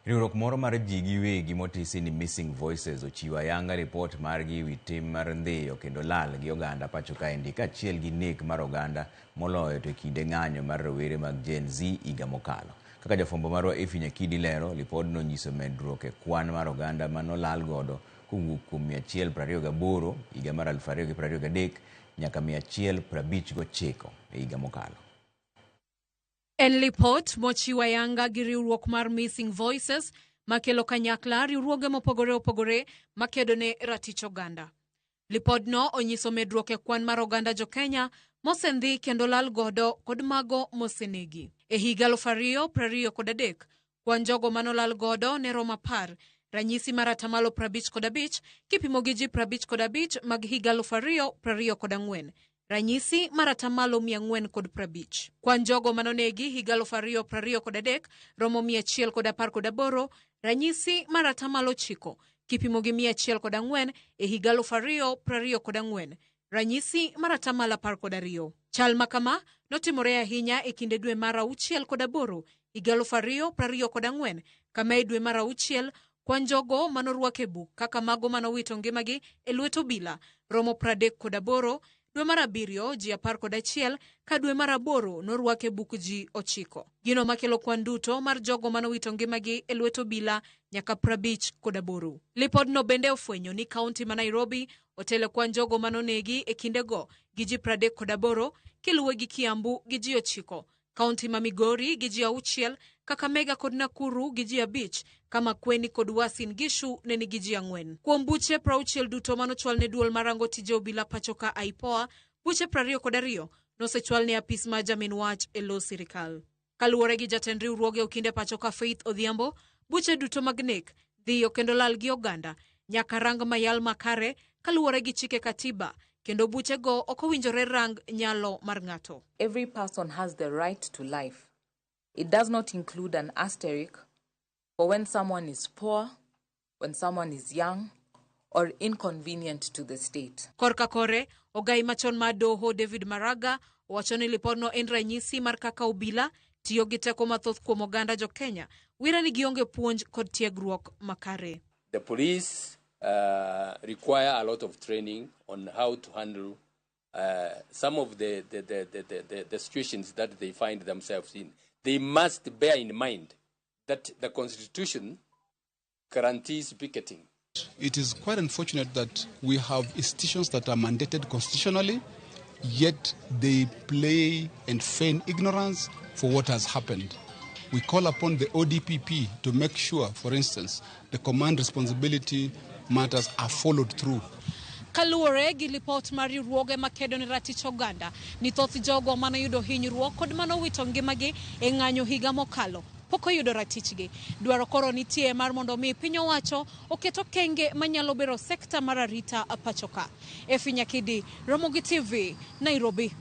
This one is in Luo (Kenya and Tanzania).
Riwruok moro mar ji giwegi motisi ni Missing Voices ochiwo ayanga ripot margi wi tim mar ndhiyo kendo lal gi oganda pachoka endi kaachiel gi nek mar oganda moloyo to kinde ng'anyo mar rowere mag Gen Z higa mokalo. Kaka jafwambo marwa Efi Nyakidi lero, lipodno nyiso medruok e kwan mar oganda manolal godo kowuok kuom 128 higa mar 2023 nyaka 159 e higa mokalo. En lipot mochiwo ayanga gi riwruok mar Missing Voices makelo kanyakla riwruoge mopogore opogore makedo ne ratich oganda. Lipodno onyiso medruok e kwan mar oganda jo Kenya mosendhi kendo lal godo kod mago mosenegi. E higa 2023, kwan jogo manolal godo ne romo 10, ranyisi mar 55% kipimo gi ji 55 mag higa 2024. Ranyisi mar 450. Kwan jogo manonegi higa 2023 romo 118, ranyisi mar 9% kipimo gi 104 e higa 2024, ranyisi mar 12. Chal makama notimore ahinya e kinde dwe mar 6 higa 2024, kama e dwe mar 6 kwan jogo manorwak e buk kaka mago manowito ngimagi e lwet obila romo 38. Dwe mar 7 ji 11 ka dwe mar 8 norwak e buk ji 9. Gino makelo kwan duto mar jogo manowito ngimagi e lwet obila nyaka 58. Lipodno bende ofwenyo ni kaunti ma Nairobi otelo kwan jogo manonegi e kindego gi ji 38 kiluwe gi Kiambu gi ji 9, kaunti ma Migori gi ji 6, Kakamega kod Nakuru gi ji 5, kama Kweni kod Uasin Gishu ne nigi ji 4. Kuom buche 60 duto manochwal ne duol marango tije obila pachoka IPOA, buche 22 nosechwal ne apis ma jamin wach e lo sirikal. Kaluwore gi jatend riwruoge okinde pachoka Faith Odhiambo, buche duto mag nek, dhiyo kendo lal gi oganda nyaka rang mayal makare kaluwore gi chike katiba, kendo buche go ok owinjore rang nyalo mar ng'ato. Every person has the right to life. It does not include an asterisk for when someone is poor, when someone is young, or inconvenient to the state. Korka kore, ogai machon ma doho David Maraga owacho ni lipodno en ranyisi mar kaka obila tiyo gi teko mathoth kuom oganda jo Kenya wira ni gionge puonj kod tiegruok makare. The police require a lot of training on how to handle some of the situations that they find themselves in. They must bear in mind that the Constitution guarantees picketing. It is quite unfortunate that we have institutions that are mandated constitutionally, yet they play and feign ignorance for what has happened. We call upon the ODPP to make sure, for instance, the command responsibility matters are followed through. Kaluwore gi lipot mar riwruoge makedo ne ratich oganda ni thoth jogo manayudo hinyruok kod manowito ngimagi e ng'anyo higa mokalo pok oyudo ratichgi. Dwaro koro nitie mar mondo mi piny owacho oketo kenge manyalo bero sekta mar arita pachoka. Efi Nyakidi, Ramogi TV, Nairobi.